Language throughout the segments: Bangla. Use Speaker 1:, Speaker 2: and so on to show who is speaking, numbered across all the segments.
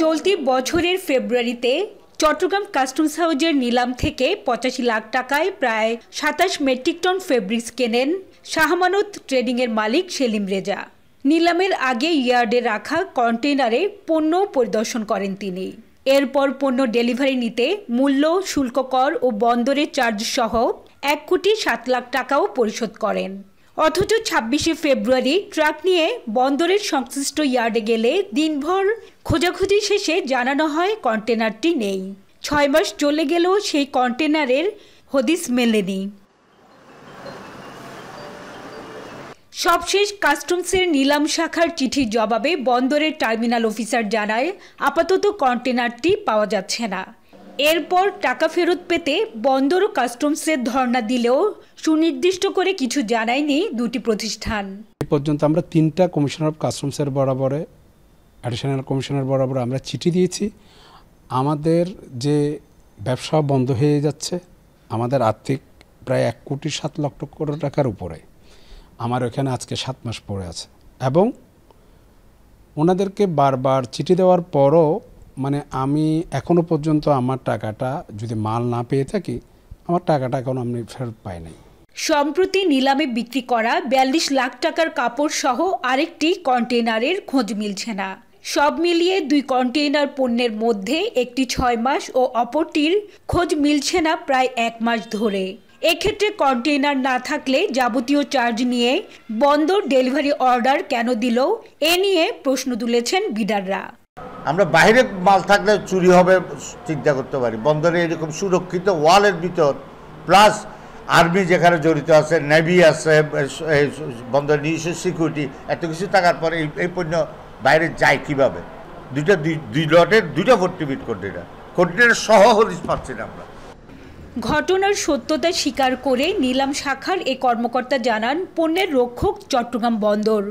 Speaker 1: চলতি বছরের ফেব্রুয়ারিতে চট্টগ্রাম কাস্টমস হাউজের নিলাম থেকে ৮৫ লাখ টাকায় প্রায় ২৭ মেট্রিক টন ফেব্রিক্স কেনেন শাহমানত ট্রেডিংয়ের মালিক সেলিম রেজা। নিলামের আগে ইয়ার্ডে রাখা কন্টেইনারে পণ্য পরিদর্শন করেন তিনি। এরপর পণ্য ডেলিভারি নিতে মূল্য, শুল্ক কর ও বন্দরের চার্জ সহ ১,৭ লাখ টাকাও পরিশোধ করেন। অথচ ২৬শে ফেব্রুয়ারি ট্রাক নিয়ে বন্দরের সংশ্লিষ্ট ইয়ার্ডে গেলে দিনভর খোঁজাখুঁজি শেষে জানানো হয় কন্টেনারটি নেই। ৬ মাস চলে গেলেও সেই কন্টেনারের হদিস মেলেনি। সবশেষ কাস্টমসের নিলাম শাখার চিঠির জবাবে বন্দরের টার্মিনাল অফিসার জানায়, আপাতত কন্টেনারটি পাওয়া যাচ্ছে না। এরপর টাকা ফেরত পেতে বন্দর ও কাস্টমসের ধর্ণা দিলেও সুনির্দিষ্ট করে কিছু জানায়নি দুটি প্রতিষ্ঠান।
Speaker 2: এই পর্যন্ত আমরা ৩টা কমিশনার অফ কাস্টমসের বরাবরে, অ্যাডিশনাল কমিশনার বরাবর আমরা চিঠি দিয়েছি। আমাদের যে ব্যবসা বন্ধ হয়ে যাচ্ছে, আমাদের আর্থিক প্রায় ১,৭,০০,০০০ টাকার উপরে আমার ওখানে আজকে ৭ মাস পড়ে আছে এবং ওনাদেরকে বারবার চিঠি দেওয়ার পরও আমি এখনও পর্যন্ত আমার টাকাটা যদি মাল না পেয়ে থাকি, আমার টাকাটা এখনও আমি ফেরত পাই নাই।
Speaker 1: সম্প্রতি নিলামে বিক্রি করা ৪২ লাখ টাকার কাপড় সহ আরেকটি কন্টেইনারের খোঁজ মিলছে না। সব মিলিয়ে ২ কন্টেইনার পণ্যের মধ্যে একটি ৬ মাস ও অপরটির খোঁজ মিলছে না প্রায় ১ মাস ধরে। এক্ষেত্রে কন্টেইনার না থাকলে যাবতীয় চার্জ নিয়ে বন্দর ডেলিভারি অর্ডার কেন দিল, এ নিয়ে প্রশ্ন তুলেছেন বিডাররা।
Speaker 3: আমরা বাইরে মাল থাকলে চুরি হবে চিন্তা করতে পারি, বন্দরে এরকম সুরক্ষিত ওয়ালের ভিতর প্লাস আর্মি যেখানে জড়িত আছে, নেভি আছে, বন্দরের নিজস্ব সিকিউরিটি, এত কিছু থাকার পরে এই পণ্য বাইরে যায় কীভাবে? দুই লটের 2টা 40 ফিট কন্টেনার সহ হদিস পাচ্ছি না আমরা।
Speaker 1: ঘটনার সত্যতা স্বীকার করে নিলাম শাখার এই কর্মকর্তা জানান, পণ্যের রক্ষক চট্টগ্রাম বন্দর।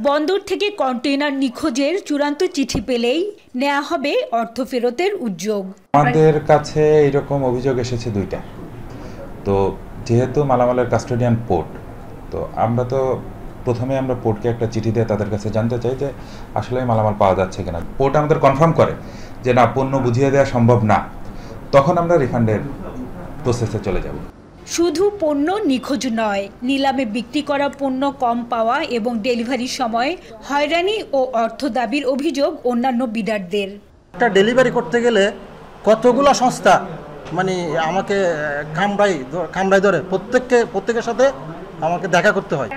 Speaker 1: বন্দর থেকে কন্টেইনার নিখোঁজের চূড়ান্ত চিঠি পেলেই নেওয়া হবে অর্থ ফেরতের উদ্যোগ।
Speaker 4: আমাদের কাছে এরকম অভিযোগ এসেছে 2টা। তো যেহেতু মালামালের কাস্টোডিয়ান পোর্ট, তো আমরা প্রথমে পোর্টকে একটা চিঠি দিয়ে তাদের কাছে জানতে চাই যে আসলে মালামাল পাওয়া যাচ্ছে কিনা। পোর্ট আমাদের কনফার্ম করে যে না, পণ্য বুঝিয়ে দেওয়া সম্ভব না, তখন আমরা রিফান্ডের প্রসেসে চলে যাব।
Speaker 1: শুধু পণ্য নিখোঁজ নয়, নিলামে বিক্রি করা পণ্য কম পাওয়া এবং ডেলিভারির সময় হয়রানি ও অর্থ দাবির অভিযোগ অন্যান্য বিডারদের।
Speaker 5: একটা ডেলিভারি করতে গেলে কতগুলো সংস্থা আমাকে কামড়াই ধরে প্রত্যেকের সাথে আমাকে দেখা করতে হয়।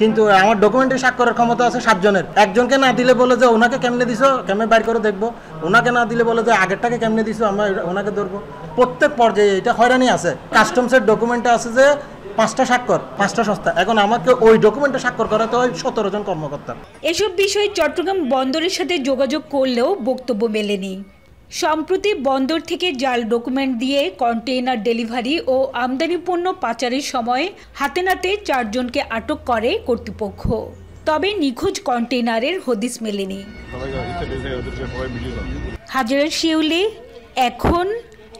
Speaker 5: কিন্তু আমার ডকুমেন্টে স্বাক্ষরের ক্ষমতা আছে 7 জনের। একজনকে না দিলে বলে যে ওনাকে কেমনে দিছো, কেমনে বাইর করে দেখবো। ওনাকে না দিলে বলে যে আগেরটাকে কেমনে দিছো, আমরা ওনাকে ধরবো। প্রত্যেক পর্যায়ে এটা হয়রানি আছে। কাস্টমসের ডকুমেন্টে আছে যে 5টা স্বাক্ষর, 5টা সংস্থা। এখন আমাকে ওই ডকুমেন্টে স্বাক্ষর করাতে হয় 17 জন কর্মকর্তা।
Speaker 1: এসব বিষয়ে চট্টগ্রাম বন্দরের সাথে যোগাযোগ করলেও বক্তব্য মেলেনি। সম্প্রতি বন্দর থেকে জাল ডকুমেন্ট দিয়ে কন্টেইনার ডেলিভারি ও আমদানি পণ্য পাচারের সময় হাতে নাতে 4 জনকে আটক করে কর্তৃপক্ষ। তবে নিখোঁজ কন্টেইনারের হদিস মেলেনি। হাজেরা শিউলি, এখন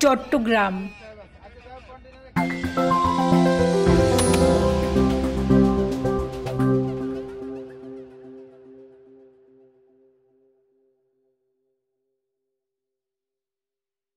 Speaker 1: চট্টগ্রাম।